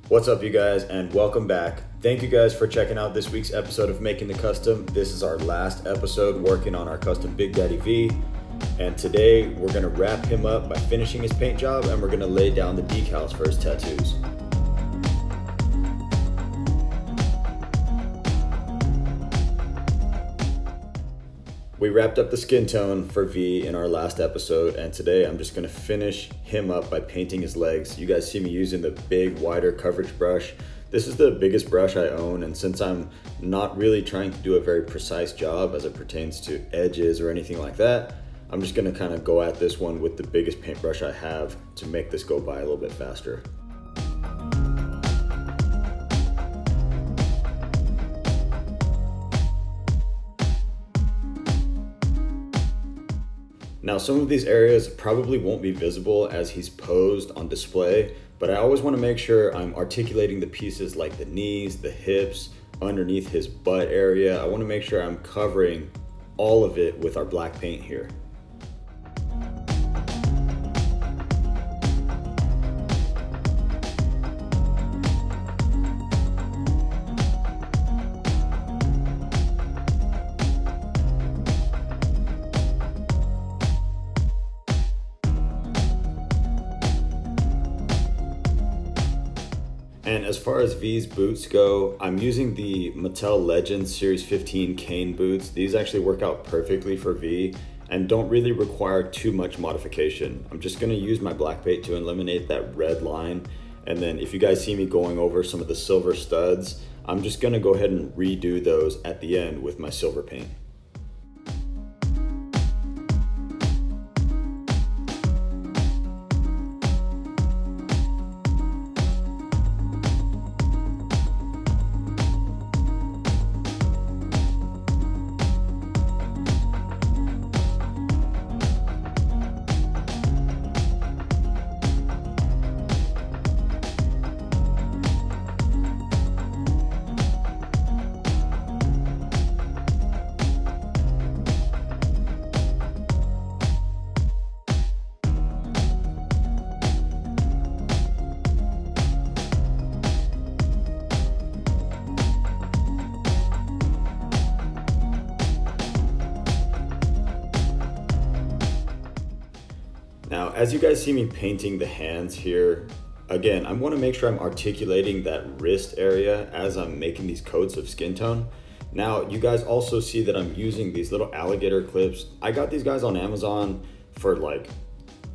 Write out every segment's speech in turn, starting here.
What's up, you guys, and welcome back. Thank you guys for checking out this week's episode of Making the Custom. This is our last episode working on our custom Big Daddy V, and today we're going to wrap him up by finishing his paint job, and we're going to lay down the decals for his tattoos. We wrapped up the skin tone for V in our last episode, and today I'm just going to finish him up by painting his legs. You guys see me using the big, wider coverage brush. This is the biggest brush I own, and since I'm not really trying to do a very precise job as it pertains to edges or anything like that, I'm just going to kind of go at this one with the biggest paintbrush I have to make this go by a little bit faster. Now, some of these areas probably won't be visible as he's posed on display, but I always want to make sure I'm articulating the pieces like the knees, the hips, underneath his butt area. I want to make sure I'm covering all of it with our black paint here. And as far as V's boots go, I'm using the Mattel Legends Series 15 cane boots. These actually work out perfectly for V and don't really require too much modification. I'm just gonna use my black paint to eliminate that red line. And then if you guys see me going over some of the silver studs, I'm just gonna go ahead and redo those at the end with my silver paint. Now, as you guys see me painting the hands here, again, I want to make sure I'm articulating that wrist area as I'm making these coats of skin tone. Now, you guys also see that I'm using these little alligator clips. I got these guys on Amazon for like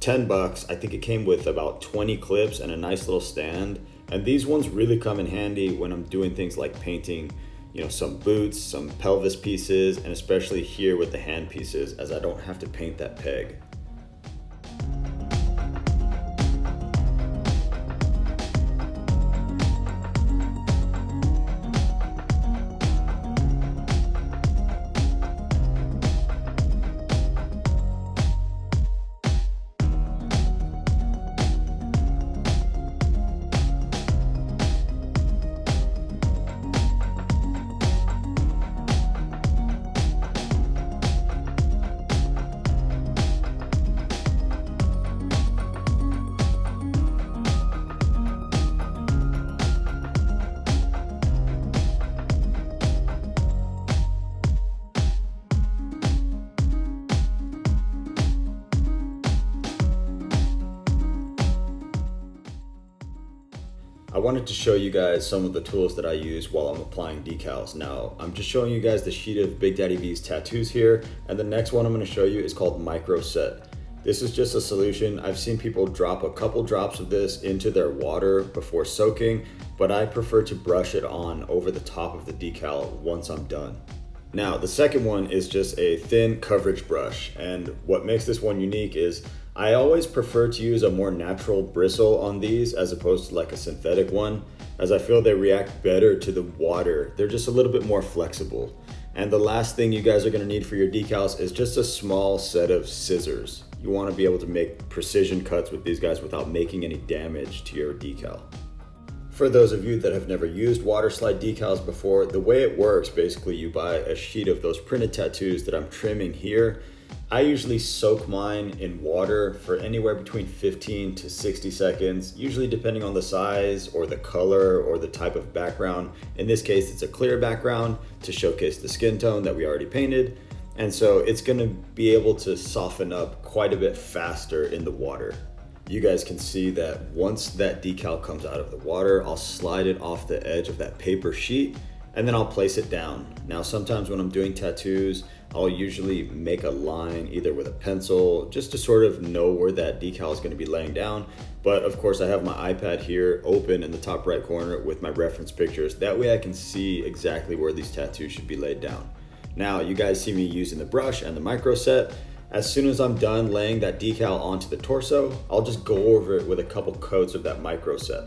10 bucks. I think it came with about 20 clips and a nice little stand. And these ones really come in handy when I'm doing things like painting, some boots, some pelvis pieces, and especially here with the hand pieces, as I don't have to paint that peg. I wanted to show you guys some of the tools that I use while I'm applying decals. Now, I'm just showing you guys the sheet of Big Daddy V's tattoos here, and the next one I'm going to show you is called Micro Set. This is just a solution. I've seen people drop a couple drops of this into their water before soaking, but I prefer to brush it on over the top of the decal once I'm done. Now, the second one is just a thin coverage brush, and what makes this one unique is I always prefer to use a more natural bristle on these as opposed to like a synthetic one, as I feel they react better to the water. They're just a little bit more flexible. And the last thing you guys are going to need for your decals is just a small set of scissors. You want to be able to make precision cuts with these guys without making any damage to your decal. For those of you that have never used water slide decals before, the way it works, basically you buy a sheet of those printed tattoos that I'm trimming here. I usually soak mine in water for anywhere between 15 to 60 seconds, usually depending on the size or the color or the type of background. In this case, it's a clear background to showcase the skin tone that we already painted. And so it's gonna be able to soften up quite a bit faster in the water. You guys can see that once that decal comes out of the water, I'll slide it off the edge of that paper sheet and then I'll place it down. Now, sometimes when I'm doing tattoos, I'll usually make a line either with a pencil just to sort of know where that decal is going to be laying down. But of course I have my iPad here open in the top right corner with my reference pictures. That way I can see exactly where these tattoos should be laid down. Now you guys see me using the brush and the micro set. As soon as I'm done laying that decal onto the torso, I'll just go over it with a couple coats of that micro set.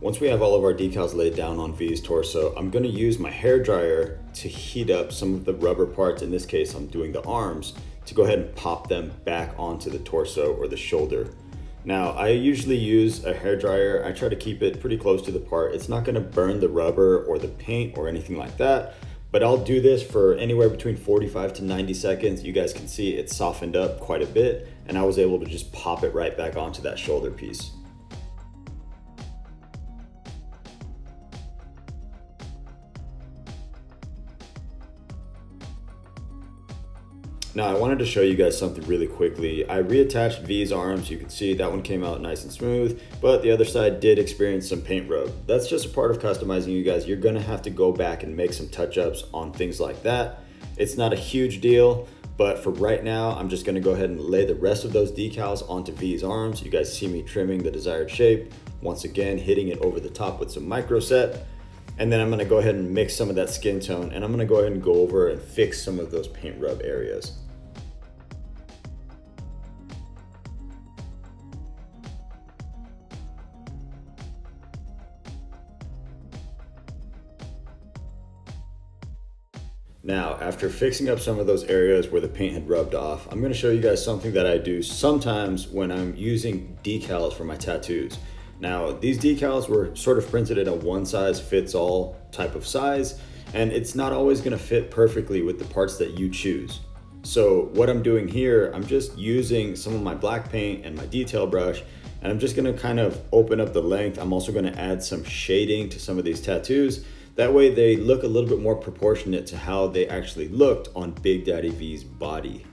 Once we have all of our decals laid down on V's torso, I'm going to use my hair dryer to heat up some of the rubber parts. In this case, I'm doing the arms, to go ahead and pop them back onto the torso or the shoulder. Now, I usually use a hair dryer. I try to keep it pretty close to the part. It's not going to burn the rubber or the paint or anything like that, but I'll do this for anywhere between 45 to 90 seconds. You guys can see it softened up quite a bit, and I was able to just pop it right back onto that shoulder piece. Now I wanted to show you guys something really quickly. I reattached V's arms. You can see that one came out nice and smooth, but the other side did experience some paint rub. That's just a part of customizing, you guys. You're gonna have to go back and make some touch-ups on things like that. It's not a huge deal, but for right now, I'm just gonna go ahead and lay the rest of those decals onto V's arms. You guys see me trimming the desired shape. Once again, hitting it over the top with some micro set. And then I'm gonna go ahead and mix some of that skin tone, and I'm gonna go ahead and go over and fix some of those paint rub areas. Now, after fixing up some of those areas where the paint had rubbed off, I'm gonna show you guys something that I do sometimes when I'm using decals for my tattoos. Now, these decals were sort of printed in a one-size-fits-all type of size, and it's not always gonna fit perfectly with the parts that you choose. So what I'm doing here, I'm just using some of my black paint and my detail brush, and I'm just gonna kind of open up the length. I'm also gonna add some shading to some of these tattoos. That way they look a little bit more proportionate to how they actually looked on Big Daddy V's body.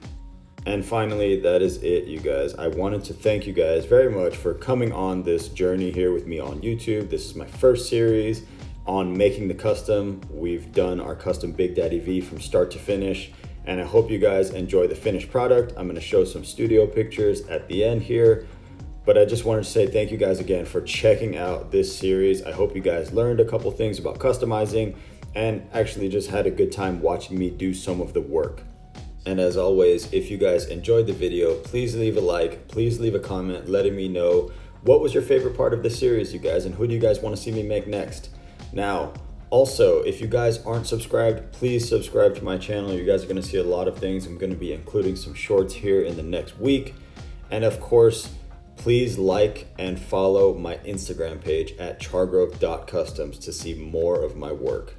And finally, that is it, you guys. I wanted to thank you guys very much for coming on this journey here with me on YouTube. This is my first series on making the custom. We've done our custom Big Daddy V from start to finish, and I hope you guys enjoy the finished product. I'm gonna show some studio pictures at the end here. But I just wanted to say thank you guys again for checking out this series. I hope you guys learned a couple things about customizing and actually just had a good time watching me do some of the work. And as always, if you guys enjoyed the video, please leave a like, please leave a comment letting me know what was your favorite part of the series, you guys, and who do you guys want to see me make next. Now, also, if you guys aren't subscribed, please subscribe to my channel. You guys are going to see a lot of things. I'm going to be including some shorts here in the next week. And of course, Please like and follow my Instagram page at chargrove.customs to see more of my work.